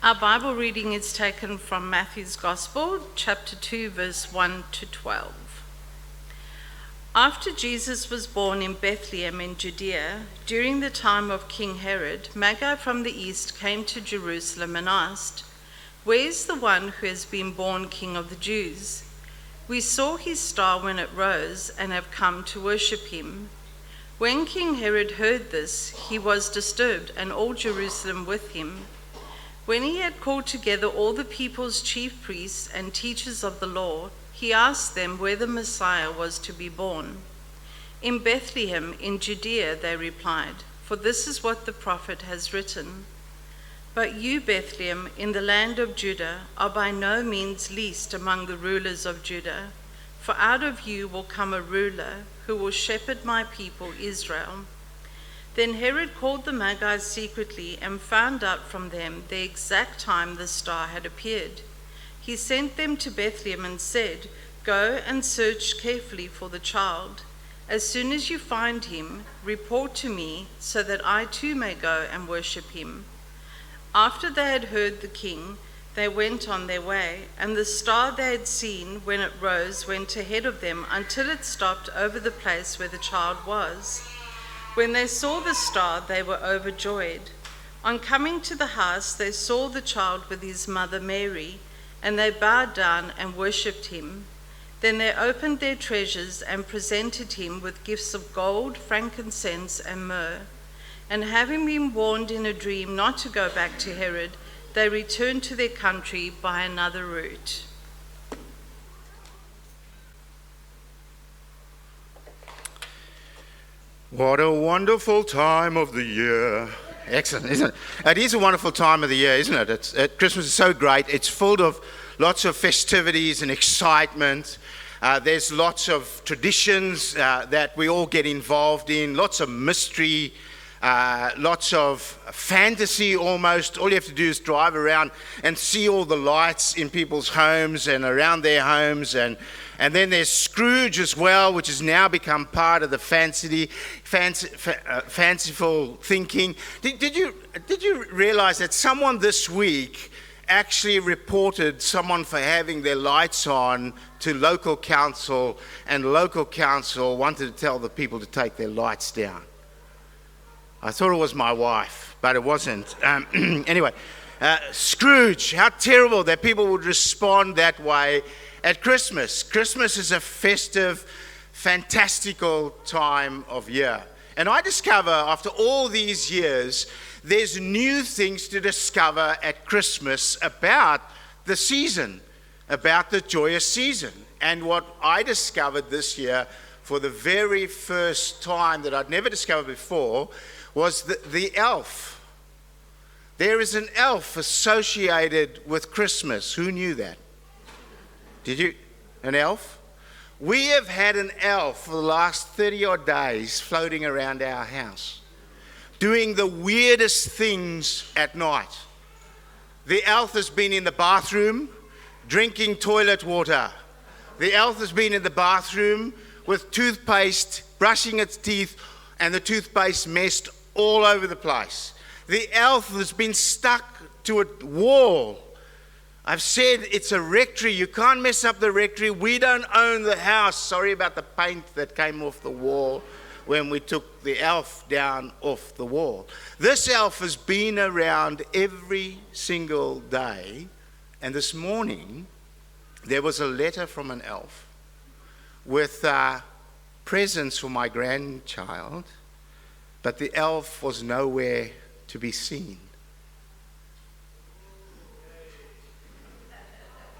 Our Bible reading is taken from Matthew's Gospel, chapter 2, verse 1 to 12. After Jesus was born in Bethlehem in Judea, during the time of King Herod, Magi from the east came to Jerusalem and asked, "Where is the one who has been born King of the Jews? We saw his star when it rose and have come to worship him." When King Herod heard this, he was disturbed, and all Jerusalem with him. When he had called together all the people's chief priests and teachers of the law, he asked them where the Messiah was to be born. "In Bethlehem in Judea," they replied, "for this is what the prophet has written. But you, Bethlehem, in the land of Judah, are by no means least among the rulers of Judah, for out of you will come a ruler who will shepherd my people Israel." Then Herod called the Magi secretly and found out from them the exact time the star had appeared. He sent them to Bethlehem and said, "Go and search carefully for the child. As soon as you find him, report to me so that I too may go and worship him." After they had heard the king, they went on their way, and the star they had seen when it rose went ahead of them until it stopped over the place where the child was. When they saw the star, they were overjoyed. On coming to the house, they saw the child with his mother Mary, and they bowed down and worshipped him. Then they opened their treasures and presented him with gifts of gold, frankincense, and myrrh. And having been warned in a dream not to go back to Herod, they returned to their country by another route. What a wonderful time of the year. Excellent, isn't it? It is a wonderful time of the year, isn't it? Christmas is so great. It's full of lots of festivities and excitement. There's lots of traditions that we all get involved in, lots of mystery, lots of fantasy almost. All you have to do is drive around and see all the lights in people's homes and around their homes. And then there's Scrooge as well, which has now become part of the fanciful thinking. Did you realize that someone this week actually reported someone for having their lights on to local council, and local council wanted to tell the people to take their lights down? I thought it was my wife, but it wasn't. Anyway, Scrooge, how terrible that people would respond that way at Christmas. Christmas is a festive, fantastical time of year. And I discover after all these years, there's new things to discover at Christmas about the season, about the joyous season. And what I discovered this year for the very first time that I'd never discovered before was the elf. There is an elf associated with Christmas. Who knew that? Did you? An elf? We have had an elf for the last 30 odd days floating around our house, doing the weirdest things at night. The elf has been in the bathroom drinking toilet water. The elf has been in the bathroom with toothpaste, brushing its teeth, and the toothpaste messed all over the place. The elf has been stuck to a wall. I've said it's a rectory. You can't mess up the rectory. We don't own the house. Sorry about the paint that came off the wall when we took the elf down off the wall. This elf has been around every single day. And this morning, there was a letter from an elf with presents for my grandchild, but the elf was nowhere to be seen.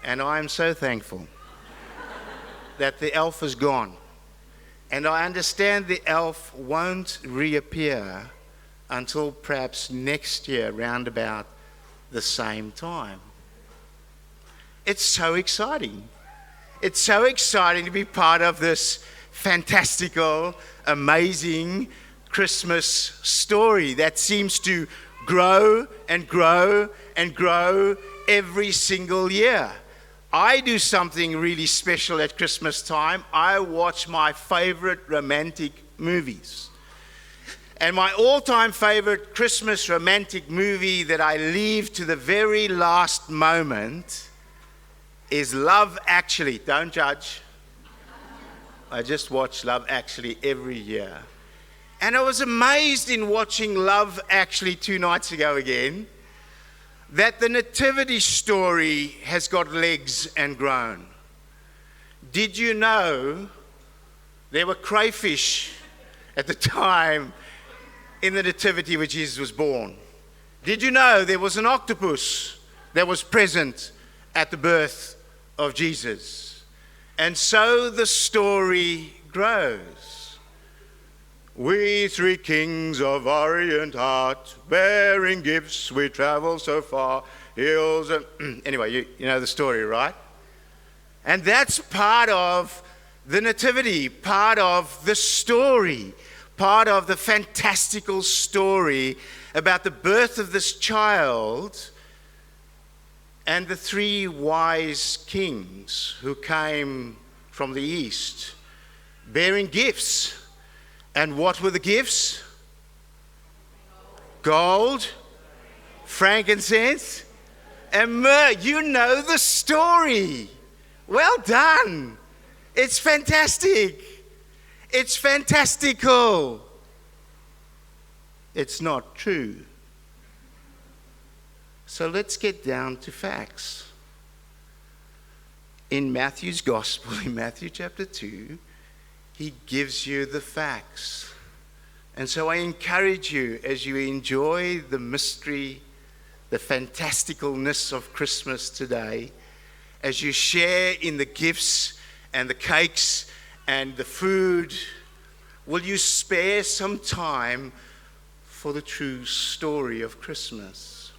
And I am so thankful that the elf is gone. And I understand the elf won't reappear until perhaps next year, round about the same time. It's so exciting. It's so exciting to be part of this fantastical, amazing Christmas story that seems to grow and grow and grow every single year. I do something really special at Christmas time. I watch my favorite romantic movies. And my all-time favorite Christmas romantic movie that I leave to the very last moment is Love Actually. Don't judge. I just watch Love Actually every year. And I was amazed in watching Love Actually 2 nights ago again, that the nativity story has got legs and grown. Did you know there were crayfish at the time in the nativity where Jesus was born? Did you know there was an octopus that was present at the birth of Jesus? And so the story grows. We 3 kings of Orient heart, bearing gifts, we travel so far, hills and... Anyway, you know the story, right? And that's part of the nativity, part of the story, part of the fantastical story about the birth of this child and the 3 wise kings who came from the east bearing gifts. And what were the gifts? Gold, frankincense, and myrrh. You know the story. Well done. It's fantastic. It's fantastical. It's not true. So let's get down to facts. In Matthew's Gospel, in Matthew chapter 2, he gives you the facts. And so I encourage you, as you enjoy the mystery, the fantasticalness of Christmas today, as you share in the gifts and the cakes and the food, will you spare some time for the true story of Christmas,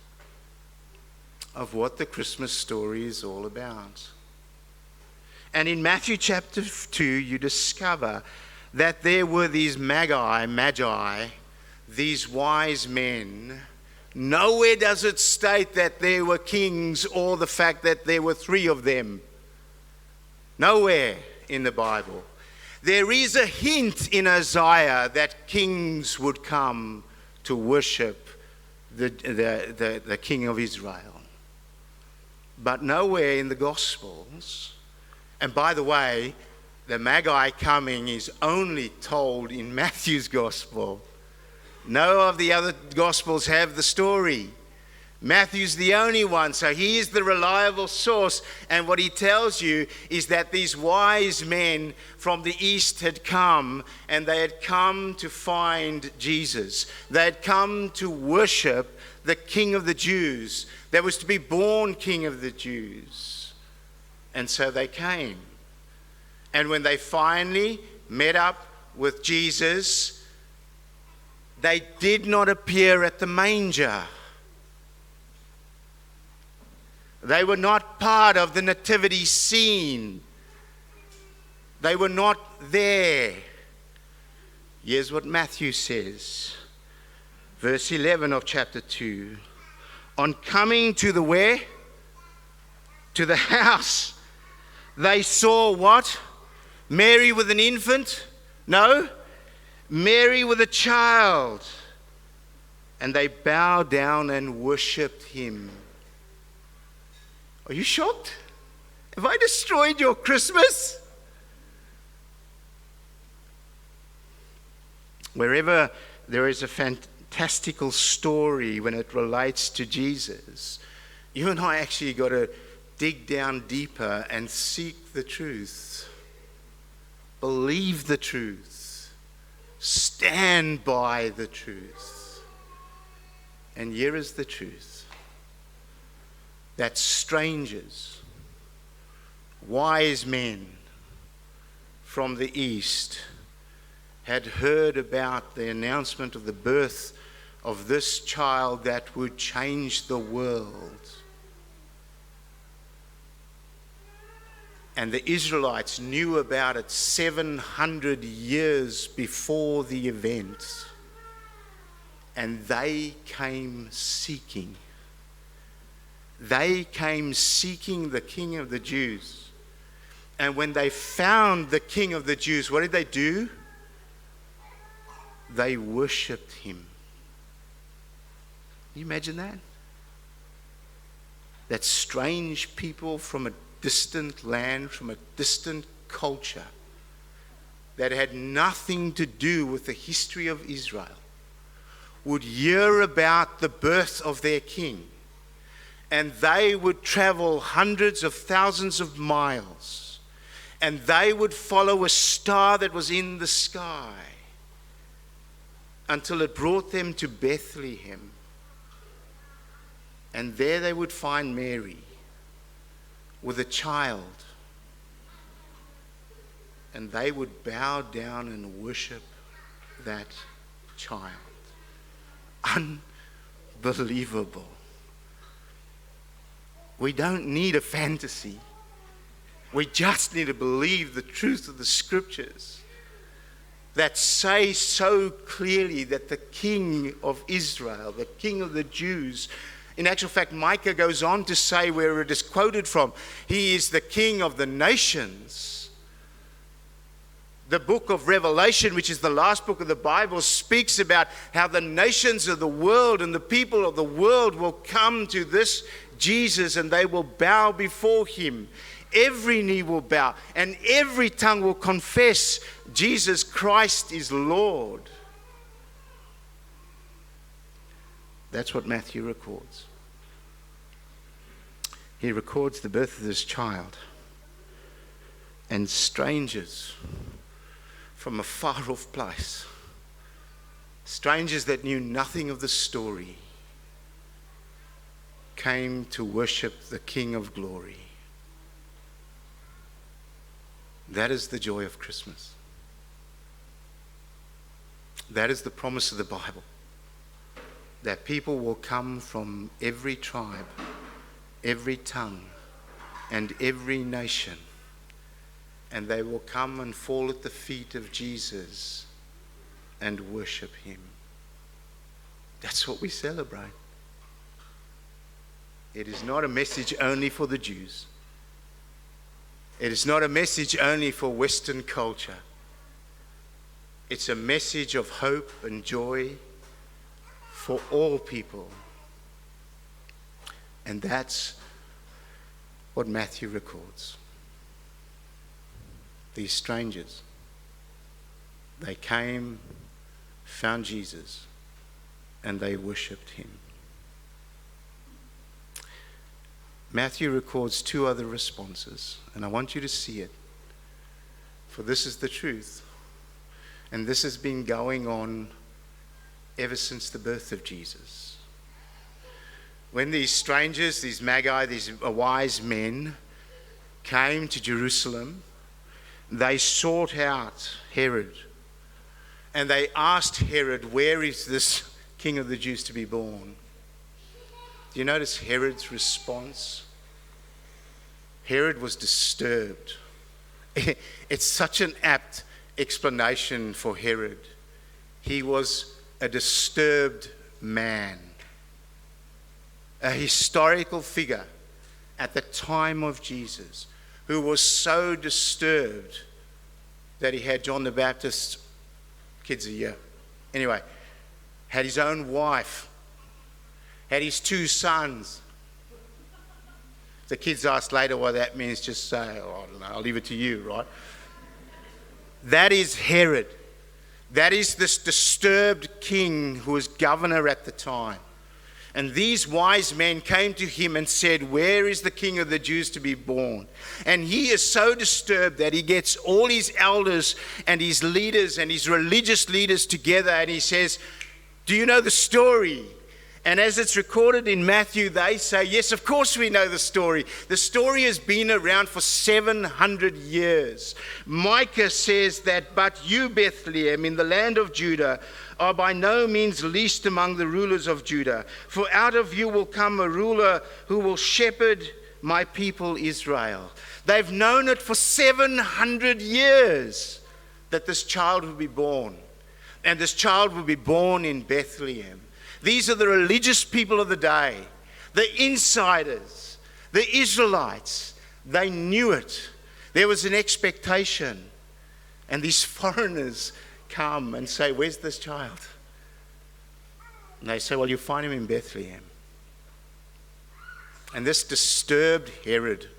of what the Christmas story is all about? And in Matthew chapter 2, you discover that there were these magi, these wise men. Nowhere does it state that there were kings or the fact that there were 3 of them. Nowhere in the Bible. There is a hint in Isaiah that kings would come to worship the King of Israel. But nowhere in the Gospels. And by the way, the Magi coming is only told in Matthew's Gospel. No of the other Gospels have the story. Matthew's the only one, so he is the reliable source. And what he tells you is that these wise men from the east had come, and they had come to find Jesus. They had come to worship the King of the Jews. There was to be born King of the Jews. And so they came. And when they finally met up with Jesus, they did not appear at the manger. They were not part of the nativity scene. They were not there. Here's what Matthew says. Verse 11 of chapter 2. On coming to the where? To the house. They saw what? Mary with an infant? No. Mary with a child. And they bowed down and worshipped him. Are you shocked? Have I destroyed your Christmas? Wherever there is a fantastical story when it relates to Jesus, you and I actually got to dig down deeper and seek the truth. Believe the truth. Stand by the truth. And here is the truth. That strangers, wise men from the east had heard about the announcement of the birth of this child that would change the world. And the Israelites knew about it 700 years before the event. And they came seeking. They came seeking the King of the Jews. And when they found the King of the Jews, what did they do? they worshipped him. Can you imagine that? That strange people from a distant land, from a distant culture, that had nothing to do with the history of Israel, would hear about the birth of their king, and they would travel hundreds of thousands of miles, and they would follow a star that was in the sky until it brought them to Bethlehem. And there they would find Mary with a child, and they would bow down and worship that child. Unbelievable. We don't need a fantasy. We just need to believe the truth of the scriptures that say so clearly that the King of Israel, the King of the Jews, in actual fact, Micah goes on to say, where it is quoted from, he is the King of the nations. The book of Revelation, which is the last book of the Bible, speaks about how the nations of the world and the people of the world will come to this Jesus and they will bow before him. Every knee will bow and every tongue will confess Jesus Christ is Lord. That's what Matthew records. He records the birth of this child, and strangers from a far-off place, strangers that knew nothing of the story, came to worship the King of Glory. That is the joy of Christmas. That is the promise of the Bible. That people will come from every tribe, every tongue, and every nation, and they will come and fall at the feet of Jesus and worship him. That's what we celebrate. It is not a message only for the Jews. It is not a message only for Western culture. It's a message of hope and joy for all people. And that's what Matthew records. These strangers, they came, found Jesus, and they worshipped him. Matthew records two other responses, and I want you to see it, for this is the truth. And this has been going on ever since the birth of Jesus. When these strangers, these magi, these wise men came to Jerusalem, they sought out Herod, and they asked Herod, where is this King of the Jews to be born? Do you notice Herod's response? Herod was disturbed. It's such an apt explanation for Herod. He was a disturbed man, a historical figure at the time of Jesus, who was so disturbed that he had John the Baptist, kids a year, anyway, had his own wife, had his two sons. The kids ask later what that means, just say, oh, I don't know, I'll leave it to you, right? That is Herod. That is this disturbed king who was governor at the time. And these wise men came to him and said, where is the King of the Jews to be born? And he is so disturbed that he gets all his elders and his leaders and his religious leaders together, and he says, do you know the story? And as it's recorded in Matthew, they say, yes, of course we know the story. The story has been around for 700 years. Micah says that, but you, Bethlehem, in the land of Judah, are by no means least among the rulers of Judah. For out of you will come a ruler who will shepherd my people Israel. They've known it for 700 years that this child will be born. And this child will be born in Bethlehem. These are the religious people of the day, the insiders, the Israelites. They knew it. There was an expectation. And these foreigners come and say, "Where's this child?" And they say, "Well, you find him in Bethlehem." And this disturbed Herod,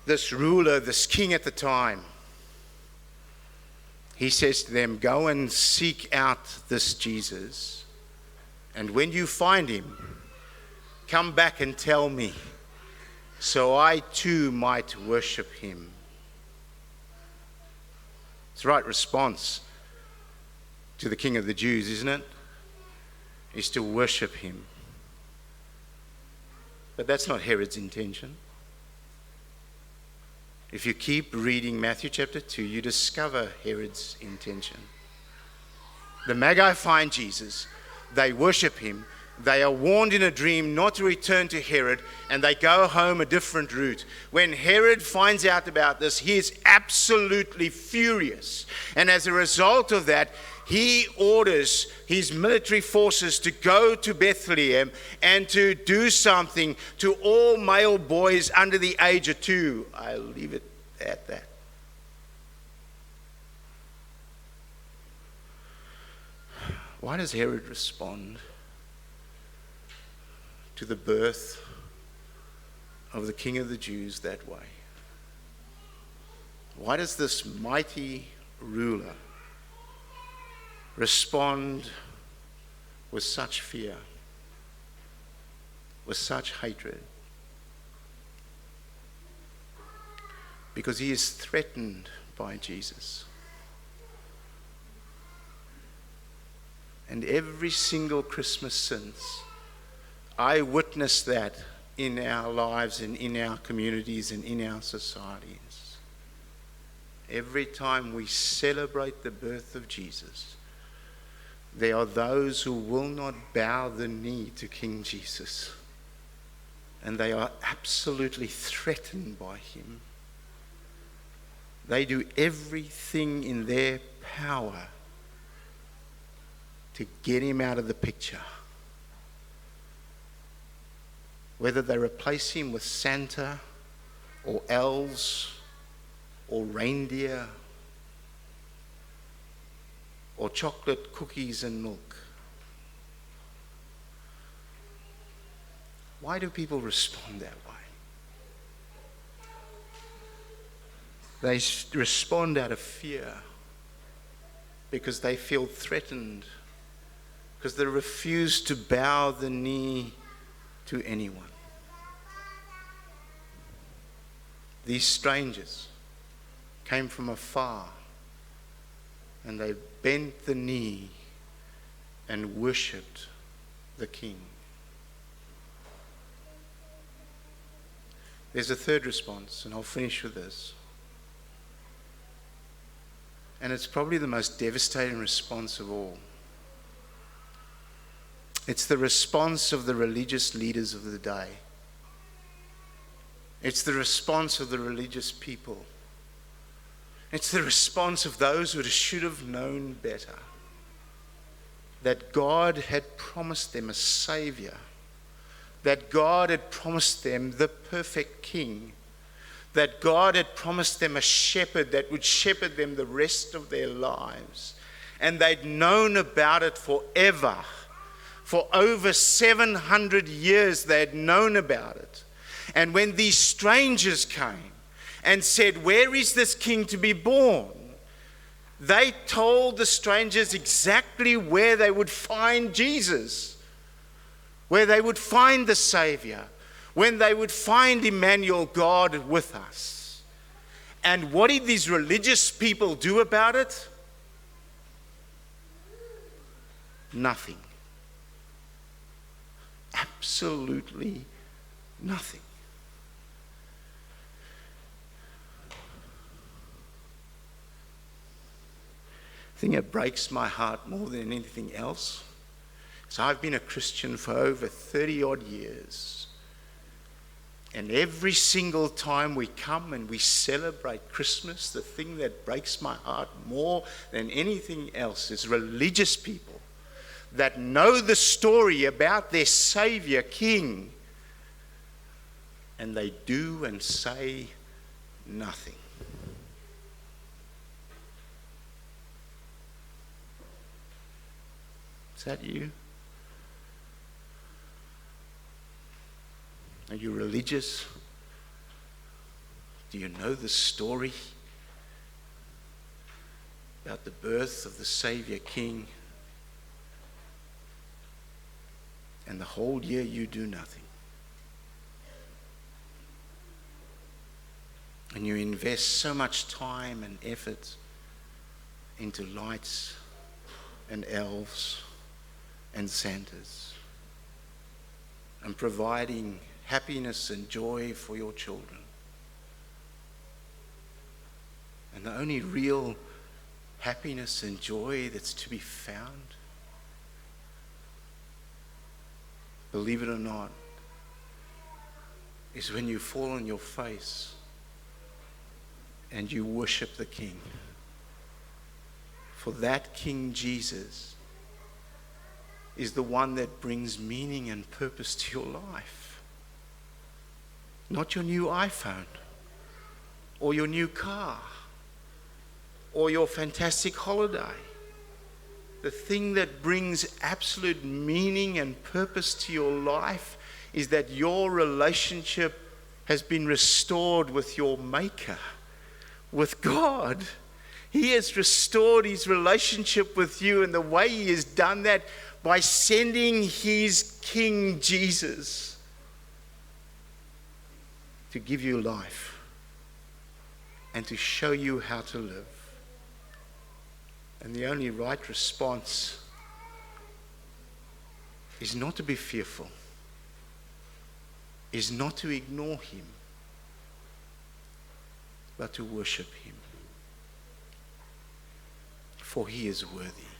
this ruler, this king at the time. He says to them, "Go and seek out this Jesus, and when you find him, come back and tell me, so I too might worship him." It's the right response to the King of the Jews, isn't it? Is to worship him. But that's not Herod's intention. If you keep reading Matthew chapter 2, you discover Herod's intention. The Magi find Jesus, they worship him, they are warned in a dream not to return to Herod, and they go home a different route. When Herod finds out about this, he is absolutely furious. And as a result of that, he orders his military forces to go to Bethlehem and to do something to all male boys under the age of 2. I'll leave it at that. Why does Herod respond to the birth of the King of the Jews that way? Why does this mighty ruler respond with such fear, with such hatred? Because he is threatened by Jesus. And every single Christmas since, I witnessed that in our lives and in our communities and in our societies. Every time we celebrate the birth of Jesus, there are those who will not bow the knee to King Jesus, and they are absolutely threatened by him. They do everything in their power to get him out of the picture. Whether they replace him with Santa or elves or reindeer or chocolate cookies and milk. Why do people respond that way? They respond out of fear because they feel threatened, because they refuse to bow the knee to anyone. These strangers came from afar and they bent the knee and worshipped the King. There's a third response, and I'll finish with this. And it's probably the most devastating response of all. It's the response of the religious leaders of the day. It's the response of the religious people. It's the response of those who should have known better. That God had promised them a Saviour. That God had promised them the perfect King. That God had promised them a shepherd that would shepherd them the rest of their lives. And they'd known about it forever. For over 700 years they had known about it. And when these strangers came and said, "Where is this king to be born?" they told the strangers exactly where they would find Jesus, where they would find the Saviour, when they would find Emmanuel, God with us. And what did these religious people do about it? Nothing. Absolutely nothing. The thing that breaks my heart more than anything else is I've been a Christian for over 30 odd years. And every single time we come and we celebrate Christmas, the thing that breaks my heart more than anything else is religious people that know the story about their Saviour King, and they do and say nothing. Is that you? Are you religious? Do you know the story about the birth of the Saviour King? And the whole year you do nothing. And you invest so much time and effort into lights and elves and Santas and providing happiness and joy for your children. And the only real happiness and joy that's to be found, believe it or not, is when you fall on your face and you worship the King. For that King Jesus is the one that brings meaning and purpose to your life. Not your new iPhone or your new car or your fantastic holiday. The thing that brings absolute meaning and purpose to your life is that your relationship has been restored with your Maker, with God. He has restored his relationship with you, and the way he has done that by sending his King Jesus to give you life and to show you how to live. And the only right response is not to be fearful, is not to ignore him, but to worship him. For he is worthy.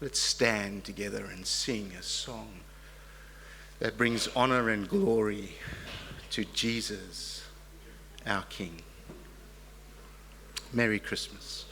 Let's stand together and sing a song that brings honor and glory to Jesus, our King. Merry Christmas.